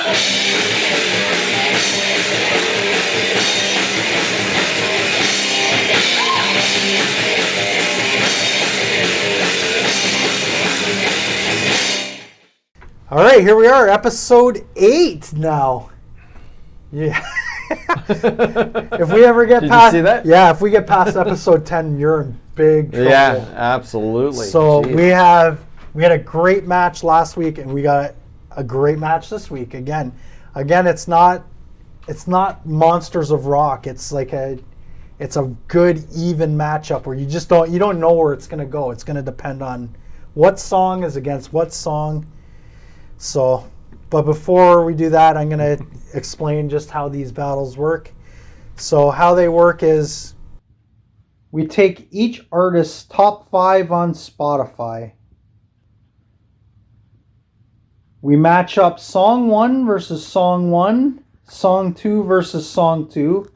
All right, here we are, episode 8 now. Yeah. If we ever get Did past, you see that? Yeah, if we get past episode 10, you're in big trouble. Yeah, absolutely. So Jeez. we had a great match last week, and we got a great match this week again. Again, it's not Monsters of Rock. It's a good even matchup where you don't know where it's gonna go. It's gonna depend on what song is against what song. So, but before we do that, I'm going to explain just how these battles work. So how they work is we take each artist's top 5 on Spotify. We match up song 1 versus song 1, song 2 versus song 2,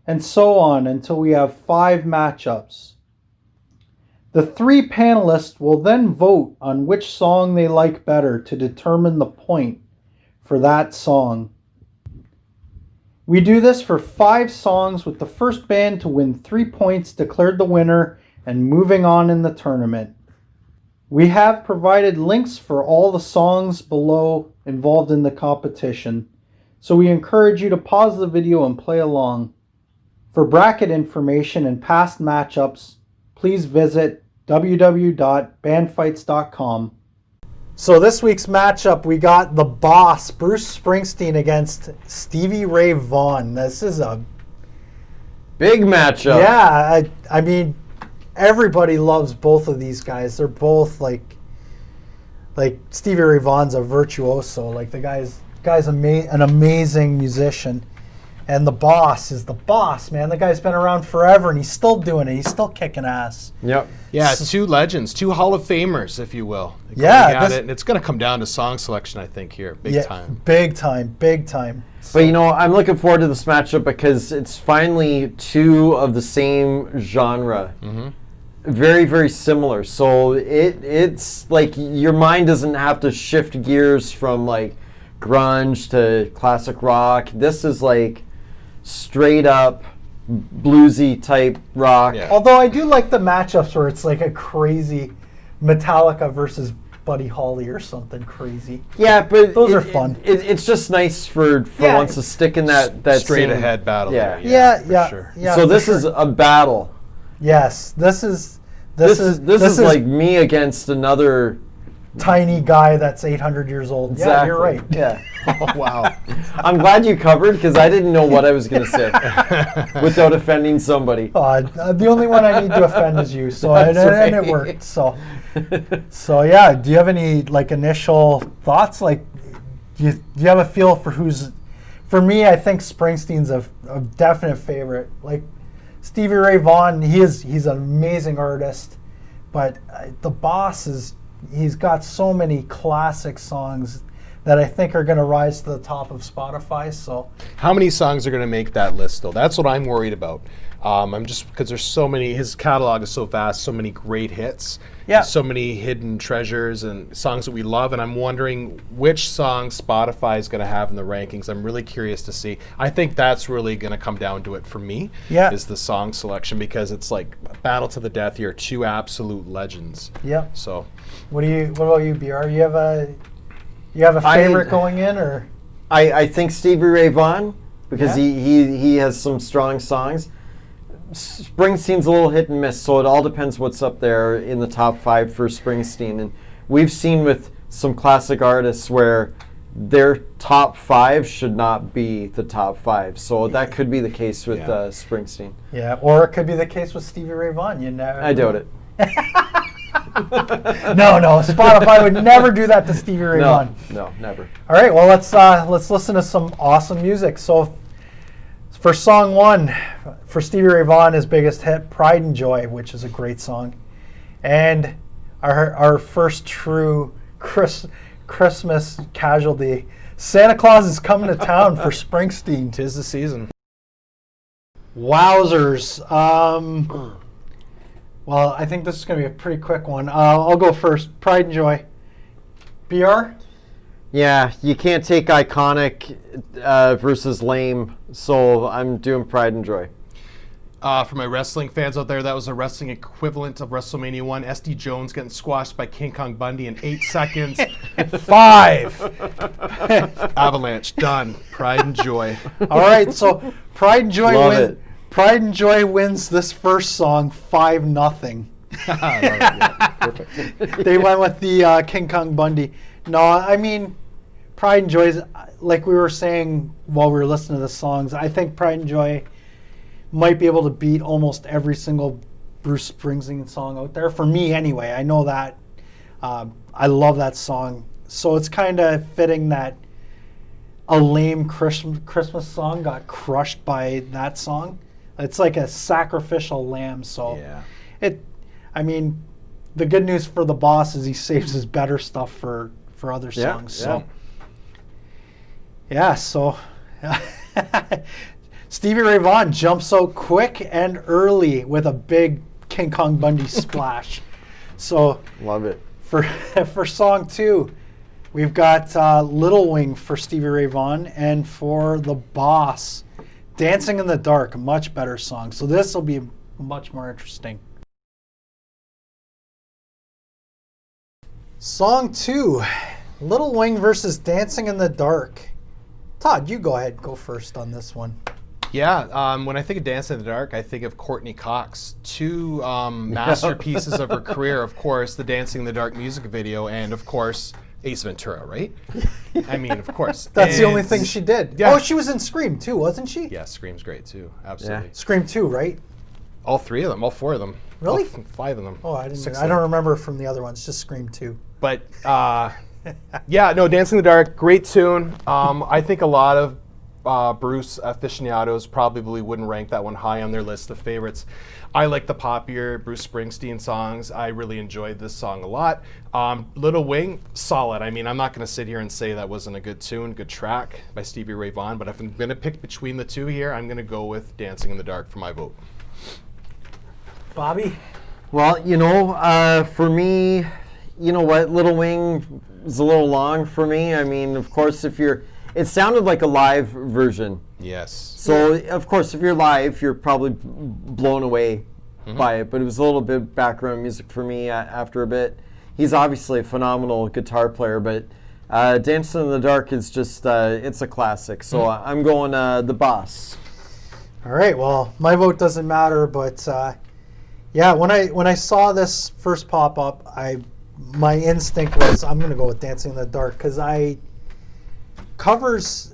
and so on until we have 5 matchups. The 3 panelists will then vote on which song they like better to determine the point for that song. We do this for 5 songs, with the first band to win 3 points declared the winner and moving on in the tournament. We have provided links for all the songs below involved in the competition, so we encourage you to pause the video and play along. For bracket information and past matchups, please visit www.bandfights.com. So this week's matchup, we got the boss, Bruce Springsteen, against Stevie Ray Vaughan. This is a big matchup. Yeah, I mean, everybody loves both of these guys. They're both like Stevie Ray Vaughan's a virtuoso. Like the guy's an amazing musician. And the boss is the boss, man. The guy's been around forever, and he's still doing it. He's still kicking ass. Yep. Yeah, 2 legends, 2 Hall of Famers, if you will. And it's going to come down to song selection, I think, here, big time. Big time. But I'm looking forward to this matchup because it's finally 2 of the same genre. Mm-hmm. Very, very similar. So it's like your mind doesn't have to shift gears from like grunge to classic rock. This is like straight up bluesy type rock. Yeah. Although I do like the matchups where it's like a crazy Metallica versus Buddy Holly or something crazy. Yeah, but those are fun. It's just nice for once to stick in that straight same ahead battle. Yeah, yeah, sure. So this is a battle. Yes, this is like me against another tiny guy that's 800 years old. Exactly. Yeah, you're right. Yeah. Oh, wow. I'm glad you covered because I didn't know what I was going to say without offending somebody. The only one I need to offend is you, so and it worked. So yeah. Do you have any like initial thoughts? Like, do you have a feel for who's? For me, I think Springsteen's a definite favorite. Like Stevie Ray Vaughan, he's an amazing artist, but the boss he's got so many classic songs that I think are going to rise to the top of Spotify. So, how many songs are going to make that list, though? That's what I'm worried about. I'm just because there's so many. His catalog is so vast, so many great hits, so many hidden treasures and songs that we love. And I'm wondering which song Spotify is going to have in the rankings. I'm really curious to see. I think that's really going to come down to it for me. Yeah. Is the song selection, because it's like battle to the death here. 2 absolute legends. Yeah. So, what about you, BR? You have a favorite going in, or? I think Stevie Ray Vaughan because he has some strong songs. Springsteen's a little hit and miss, so it all depends what's up there in the top 5 for Springsteen. And we've seen with some classic artists where their top 5 should not be the top 5. So that could be the case with Springsteen. Yeah, or it could be the case with Stevie Ray Vaughan. You never. I doubt it. No, Spotify would never do that to Stevie Ray Vaughan. No, never. All right, well let's listen to some awesome music. So for song 1, for Stevie Ray Vaughan, his biggest hit, Pride and Joy, which is a great song. And our first true Christmas casualty, Santa Claus is Coming to Town for Springsteen. 'Tis the season. Wowzers. Well, I think this is going to be a pretty quick one. I'll go first. Pride and Joy. BR? Yeah, you can't take iconic versus lame, so I'm doing Pride and Joy. For my wrestling fans out there, that was a wrestling equivalent of WrestleMania 1. SD Jones getting squashed by King Kong Bundy in 8 seconds. 5. Avalanche, done. Pride and Joy. All right, so Pride and Joy Love it. Pride and Joy wins this first song 5-0. Yeah, perfect. They went with the King Kong Bundy. No, I mean, Pride and Joy is, like we were saying while we were listening to the songs, I think Pride and Joy might be able to beat almost every single Bruce Springsteen song out there. For me, anyway. I know that. I love that song. So it's kind of fitting that a lame Christmas song got crushed by that song. It's like a sacrificial lamb. So Yeah. I mean, the good news for the boss is he saves his better stuff for other songs. So Stevie Ray Vaughan jumps out quick and early with a big King Kong Bundy splash. So Love it. for song 2, we've got Little Wing for Stevie Ray Vaughan, and for the boss, Dancing in the Dark, a much better song. So this will be much more interesting. Song 2, Little Wing versus Dancing in the Dark. Todd, you go ahead, go first on this one. Yeah, when I think of Dance in the Dark, I think of Courtney Cox. 2 masterpieces of her career, of course, the Dancing in the Dark music video, and of course, Ace Ventura, right? I mean, of course. That's the only thing she did. Yeah. Oh, she was in Scream too, wasn't she? Yeah, Scream's great too. Absolutely. Scream 2, right? All 3 of them, all 4 of them. Really? All 5 of them. Oh, I Six don't of them. remember from the other ones, just Scream 2. But yeah, no, Dancing in the Dark, great tune. I think a lot of Bruce aficionados probably wouldn't rank that one high on their list of favorites. I like the poppier Bruce Springsteen songs. I really enjoyed this song a lot. Little Wing, solid. I mean, I'm not going to sit here and say that wasn't a good tune, good track by Stevie Ray Vaughan, but if I'm going to pick between the 2 here, I'm going to go with Dancing in the Dark for my vote. Bobby? Well, for me, you know what? Little Wing is a little long for me. I mean, of course, it sounded like a live version. Yes. So, of course, if you're live, you're probably blown away by it. But it was a little bit background music for me after a bit. He's obviously a phenomenal guitar player, but Dancing in the Dark is just, it's a classic. So I'm going the boss. All right, well, my vote doesn't matter, but yeah, when I saw this first pop up, my instinct was I'm going to go with Dancing in the Dark because covers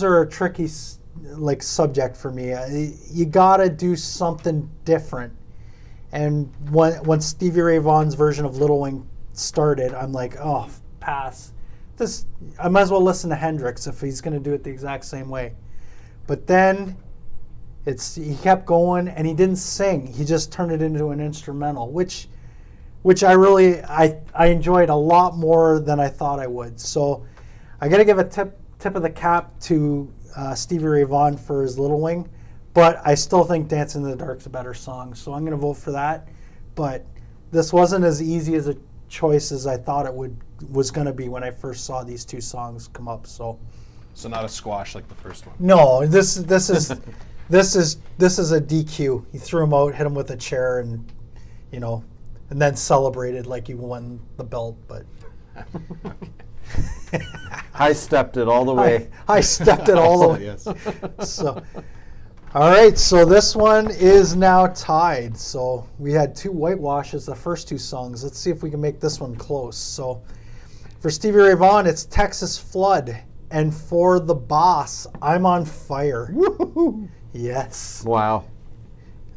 are a tricky subject for me. You got to do something different. And when Stevie Ray Vaughan's version of Little Wing started, I'm like, oh, pass. I might as well listen to Hendrix if he's going to do it the exact same way. But then he kept going and he didn't sing. He just turned it into an instrumental, which I enjoyed a lot more than I thought I would. So I got to give a tip of the cap to Stevie Ray Vaughan for his Little Wing, but I still think Dancing in the Dark's a better song. So I'm going to vote for that. But this wasn't as easy as a choice as I thought it was going to be when I first saw these 2 songs come up. So not a squash like the first one. no, this is a DQ. He threw him out, hit him with a chair, and and then celebrated like he won the belt. But I stepped it all the way. I stepped it all the way. Yes. So, all right. So this one is now tied. So we had 2 whitewashes the first 2 songs. Let's see if we can make this one close. So for Stevie Ray Vaughan, it's Texas Flood. And for the boss, I'm on Fire. Woo-hoo-hoo. Yes. Wow.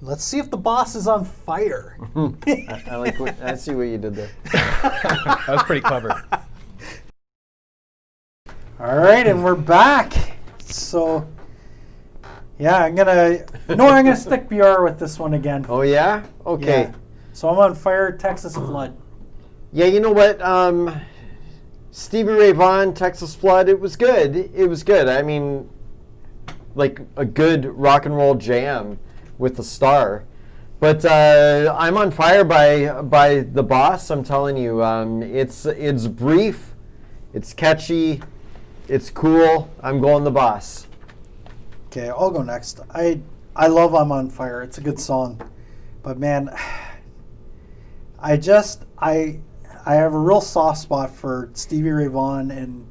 Let's see if the boss is on fire. I see what you did there. That was pretty clever. All right, and we're back. So, yeah, I'm gonna stick BR with this one again. Oh yeah? Okay. Yeah. So I'm on Fire, Texas Flood. Yeah, you know what? Stevie Ray Vaughan, Texas Flood, it was good. It was good. I mean, like a good rock and roll jam with the star. But I'm on Fire by the boss. I'm telling you, it's brief, It's catchy. It's cool. I'm going the boss. Okay, I'll go next. I love I'm on Fire. It's a good song. But man, I have a real soft spot for Stevie Ray Vaughan and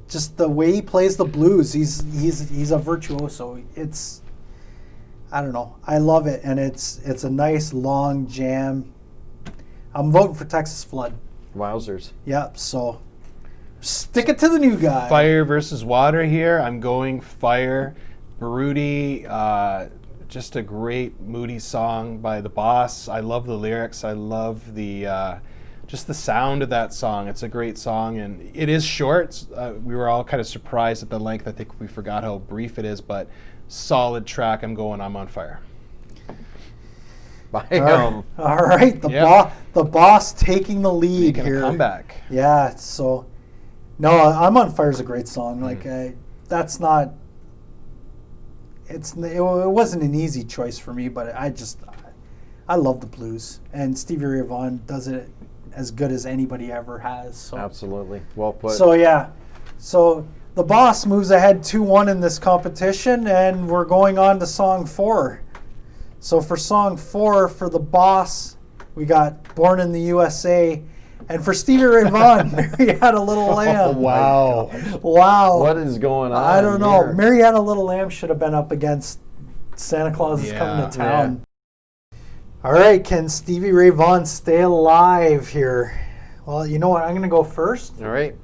just the way he plays the blues. He's a virtuoso. I don't know. I love it, and it's a nice long jam. I'm voting for Texas Flood. Wowzers. Yep. So stick it to the new guy. Fire versus water here. I'm going Fire. Baruti, just a great moody song by the Boss. I love the lyrics. I love the just the sound of that song. It's a great song, and it is short. We were all kind of surprised at the length. I think we forgot how brief it is, but solid track. I'm on Fire. Bam. All right, the boss taking the lead Making here. a comeback. Yeah, so no, I'm on Fire is a great song. Like that's not. It wasn't an easy choice for me, but I love the blues, and Stevie Ray Vaughan does it as good as anybody ever has. So. Absolutely. Well put. So yeah, so the boss moves ahead 2-1 in this competition, and we're going on to song 4. So for song 4 for the boss, we got Born in the USA, and for Stevie Ray Vaughan, Mary Had a Little Lamb. Wow. Wow. What is going on? I don't know. here? Mary Had a Little Lamb should have been up against Santa Claus is Coming to Town. All right, can Stevie Ray Vaughan stay alive here? Well, you know what? I'm going to go first. All right.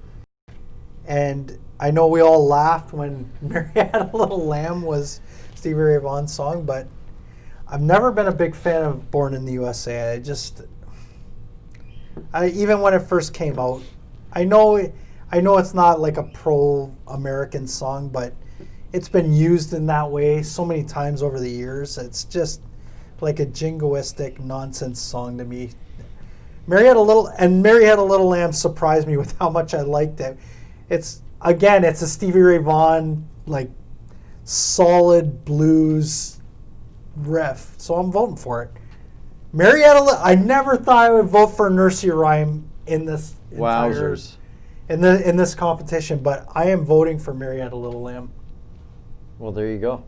And I know we all laughed when Mary Had a Little Lamb was Stevie Ray Vaughan's song, but I've never been a big fan of Born in the USA. Even when it first came out, I know it's not like a pro-American song, but it's been used in that way so many times over the years. It's just like a jingoistic nonsense song to me. Mary Had a Little Lamb surprised me with how much I liked it. It's a Stevie Ray Vaughan like solid blues riff, so I'm voting for it. I never thought I would vote for a nursery rhyme in this Wowzers. in this competition, but I am voting for Mary Had a Little Lamb. Well, there you go.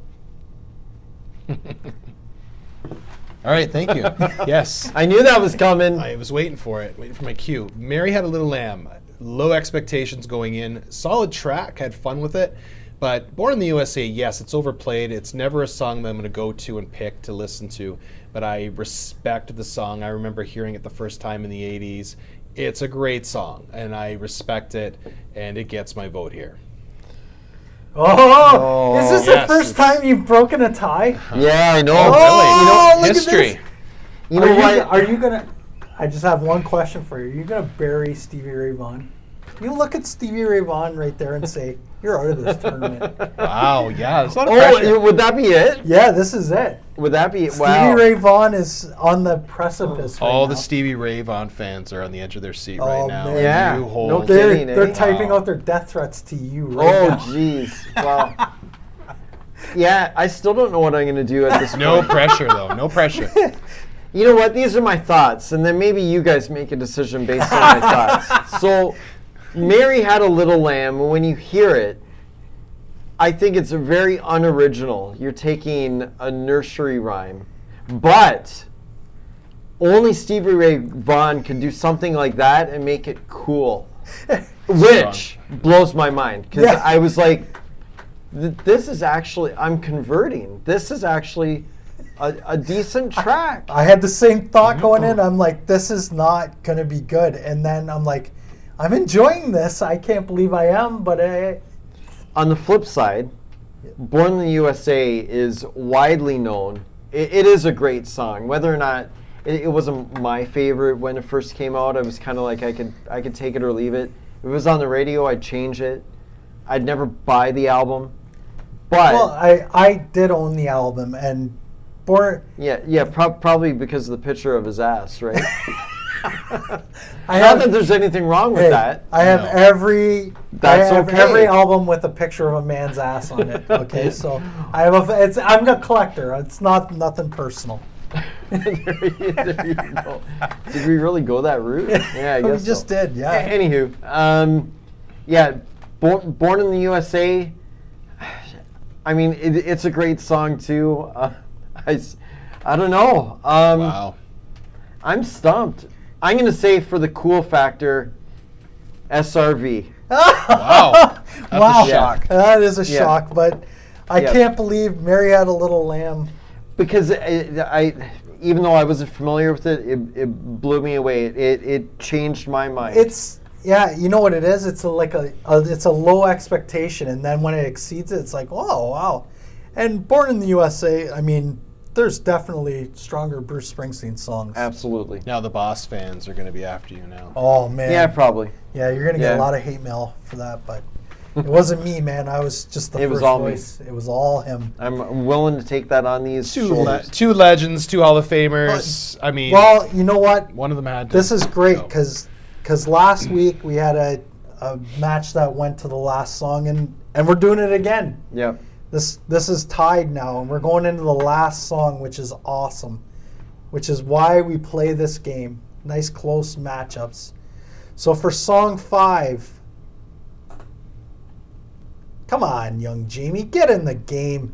All right, thank you. Yes. I knew that was coming. I was waiting for my cue. Mary Had a Little Lamb. Low expectations going in. Solid track, had fun with it. But Born in the USA, yes, it's overplayed. It's never a song that I'm going to go to and pick to listen to. But I respect the song. I remember hearing it the first time in the 80s. It's a great song, and I respect it, and it gets my vote here. Oh, is this the first time you've broken a tie? Yeah, I know. Oh, really? Look History. at this. You know what? Are you gonna? I just have one question for you. Are you gonna bury Stevie Ray Vaughan? You look at Stevie Ray Vaughan right there and say, "You're out of this tournament." Wow, yeah, there's a lot of pressure. Would that be it? Yeah, this is it. Would that be it? Stevie Wow. Ray Vaughan is on the precipice. All right the now. Stevie Ray Vaughan fans are on the edge of their seat Oh, right now. man. Yeah. You hold No They're, kidding, they're eh? typing Wow. out their death threats to you right Oh, now. jeez. Wow. Yeah, I still don't know what I'm going to do at this point. No pressure, though. No pressure. You know what? These are my thoughts, and then maybe you guys make a decision based on my thoughts. So, Mary Had a Little Lamb, when you hear it, I think it's very unoriginal. You're taking a nursery rhyme, but only Stevie Ray Vaughan can do something like that and make it cool, which blows my mind, because Yeah. I was like, this is actually, I'm converting. This is actually a decent track. I had the same thought going in. I'm like, this is not going to be good. And then I'm like, I'm enjoying this. I can't believe I am, but On the flip side, Born in the USA is widely known. It is a great song. Whether or not it wasn't my favorite when it first came out, I was kind of like, I could take it or leave it. If it was on the radio, I'd change it. I'd never buy the album. But well, I did own the album, and probably because of the picture of his ass, right? I Not have that there's anything wrong with that. I have No. every That's okay. every album with a picture of a man's ass on it. Okay, so I'm a collector. It's nothing personal. There you go. Did we really go that route? Yeah, I guess We just so. did, yeah. Anywho, Yeah, Born in the USA. I mean, it's a great song too. I don't know. Wow. I'm stumped. I'm going to say for the cool factor, SRV. Wow. That's Wow. a shock. That is a Yeah. shock, but I Yeah. can't believe Mary Had a Little Lamb. Because I even though I wasn't familiar with it, it blew me away. It changed my mind. It's you know what it is. It's it's a low expectation, and then when it exceeds it, it's like, oh wow. And Born in the USA, I mean, there's definitely stronger Bruce Springsteen songs. Absolutely. Now the Boss fans are going to be after you now. Oh man. Yeah, probably. Yeah, you're gonna get Yeah. a lot of hate mail for that, but it wasn't me, man. I was just the It was first all me. voice. It was all him. I'm willing to take that on these Two shoulders. legends, 2 Hall of Famers. I mean, Well, you know what? one of them had to. This is great go. because last week we had a match that went to the last song, and we're doing it again. Yep. This is tied now, and we're going into the last song, which is awesome, which is why we play this game. Nice close matchups. So for song 5, come on, young Jamie, get in the game.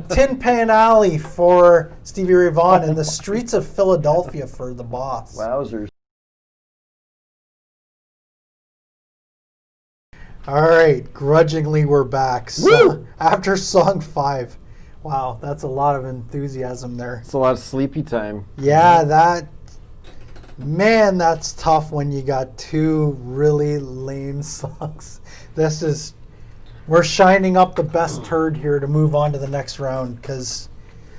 Tin Pan Alley for Stevie Ray Vaughan and The Streets of Philadelphia for the Boss. Wowzers. All right, grudgingly we're back. So Woo! after song 5, wow, that's a lot of enthusiasm there. It's a lot of sleepy time. Yeah, that's tough when you got 2 really lame songs. We're shining up the best turd here to move on to the next round because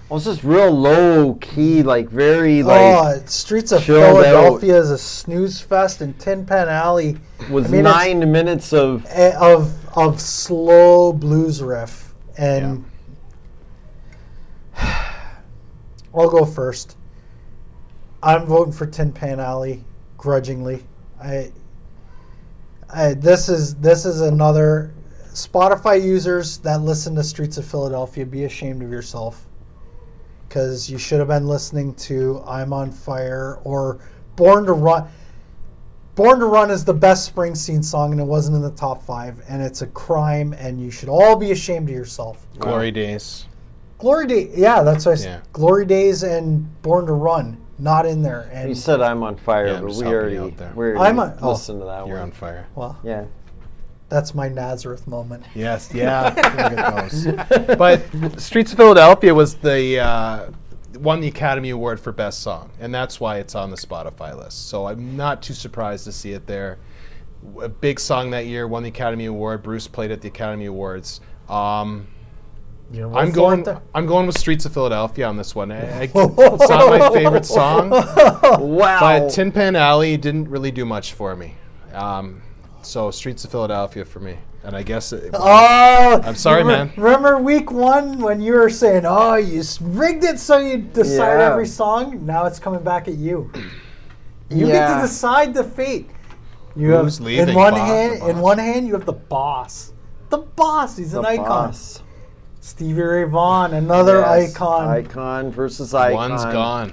Well, it's just real low key, like very like Streets of chilled out. Philadelphia is a snooze fest, and Tin Pan Alley was I mean, 9 minutes of of slow blues riff, and I'll go first. I'm voting for Tin Pan Alley, grudgingly. This is another Spotify users that listen to Streets of Philadelphia. Be ashamed of yourself, because you should have been listening to I'm on Fire or Born to Run. Born to Run is the best Springsteen song, and it wasn't in the top 5, and it's a crime, and you should all be ashamed of yourself. Glory Days. Glory Days, yeah, that's what I said. Yeah. Glory Days and Born to Run, not in there. And you said I'm on fire, Yeah, I'm but just we helping already you out there. I'm on- oh. listened to that You're one. on fire. well, Yeah. that's my Nazareth moment. Yes, yeah. Look at those. But Streets of Philadelphia was won the Academy Award for Best Song, and that's why it's on the Spotify list. So I'm not too surprised to see it there. A big song that year, won the Academy Award. Bruce played at the Academy Awards. I'm going with Streets of Philadelphia on this one. It's not my favorite song, Wow. but Tin Pan Alley didn't really do much for me. So Streets of Philadelphia for me. And I guess I'm sorry, man. Remember week 1 when you were saying, "Oh, you rigged it so you decide Yeah. every song"? Now it's coming back at you. You get Yeah. to decide the fate. You Who's have leaving? in one Boss, hand. the boss. In one hand, you have the boss. The boss. He's The an icon. boss. Stevie Ray Vaughan, another Yes, icon. Icon versus icon. One's gone.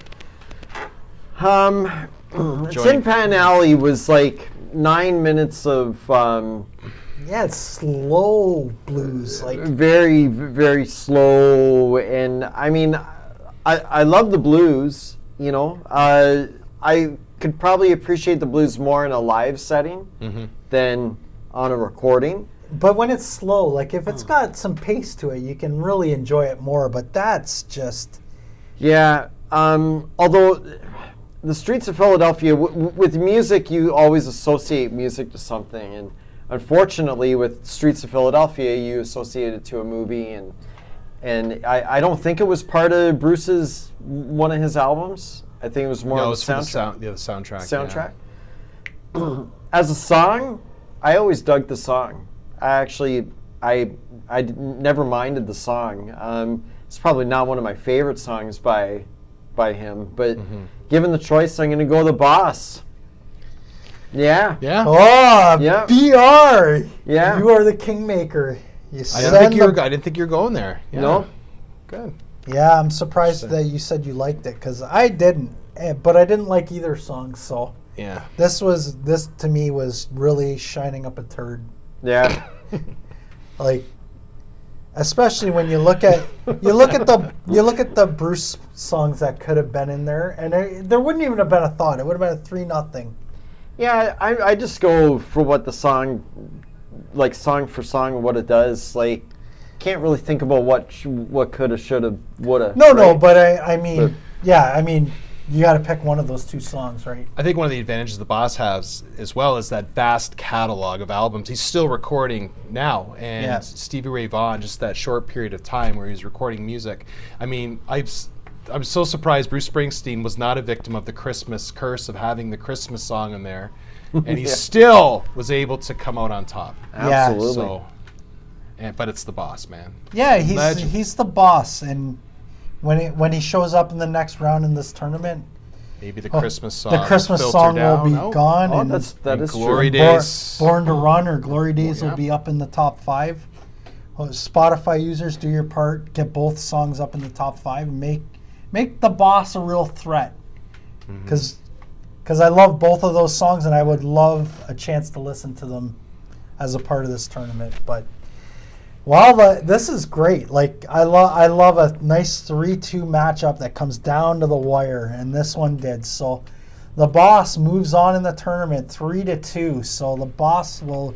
Tin Pan Alley was like 9 minutes of Yeah, it's slow blues. Like very, very slow. And I mean, I love the blues, you know. I could probably appreciate the blues more in a live setting than on a recording. but when it's slow, like if it's got some pace to it, you can really enjoy it more. But that's just Yeah. Although the Streets of Philadelphia, with music, you always associate music to something, and unfortunately, with Streets of Philadelphia, you associate it to a movie, and I don't think it was part of Bruce's one of his albums. I think it was more No, of it's a for the soundtrack. soundtrack. Soundtrack. As a song, I always dug the song. I never minded the song. It's probably not one of my favorite songs by him, but given the choice, I'm going to go The Boss. Yeah. Yeah. oh, Yeah. BR. Yeah. You are the kingmaker. You I send didn't think you were going there. Yeah. No? Good. Yeah, I'm surprised that you said you liked it because I didn't, but I didn't like either song. So Yeah. this to me was really shining up a turd. Yeah. Like, especially when you look at the Bruce songs that could have been in there, and there wouldn't even have been a thought. It would have been a 3-0. Yeah, I just go for what the song, like song for song, what it does. Like, can't really think about what could have, should have, would have. No, but I mean, you got to pick one of those two songs, right? I think one of the advantages the Boss has as well is that vast catalog of albums. He's still recording now, and Stevie Ray Vaughan, just that short period of time where he's recording music. I mean, I'm so surprised Bruce Springsteen was not a victim of the Christmas curse of having the Christmas song in there, and he still was able to come out on top. Absolutely. So, but it's the Boss, man. Yeah, he's the boss, and when he shows up in the next round in this tournament, maybe the Christmas song. The Christmas song will be gone, and that is Glory true. Days. Born to Run or Glory Days will be up in the top 5. Spotify users, do your part. Get both songs up in the top 5 and make the Boss a real threat. Because I love both of those songs, and I would love a chance to listen to them as a part of this tournament. But this is great. Like, I love a nice 3-2 matchup that comes down to the wire, and this one did. So the Boss moves on in the tournament 3-2. So the Boss will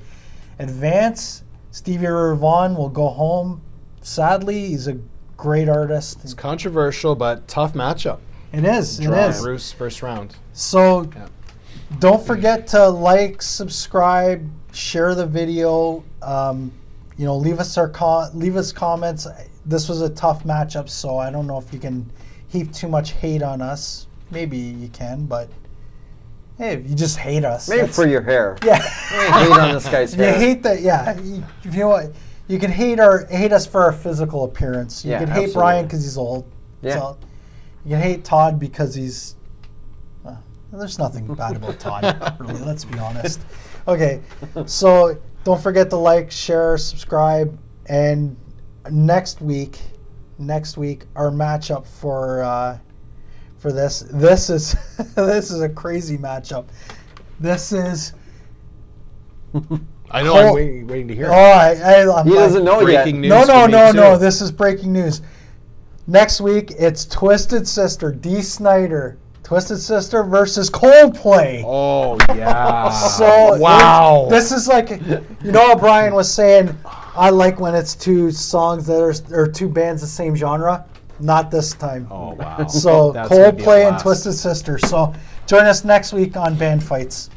advance. Stevie Ray Vaughan will go home. Sadly, he's a great artist. It's controversial, but tough matchup. It is. It is. Bruce, first round. So don't forget to like, subscribe, share the video. Leave us comments. This was a tough matchup, so I don't know if you can heap too much hate on us. Maybe you can, but hey, if you just hate us. Maybe for your hair. Yeah. Hate on this guy's hair. You hate that, yeah. You know what? You can hate us for our physical appearance. You can hate Brian because he's old. Yeah. So you can hate Todd because he's... there's nothing bad about Todd, really. Let's be honest. Okay, so don't forget to like, share, subscribe, and next week, our matchup for this is this is a crazy matchup. This is. I know. I'm waiting to hear. I'm he doesn't know breaking yet. news. No. This is breaking news. Next week, it's Twisted Sister, Dee Snider. Twisted Sister versus Coldplay. Oh, yeah. So wow. This is like, how Brian was saying, I like when it's two songs that are two bands the same genre. Not this time. Oh, wow. So That's gonna be a Coldplay and blast. Twisted Sister. So join us next week on Band Fights.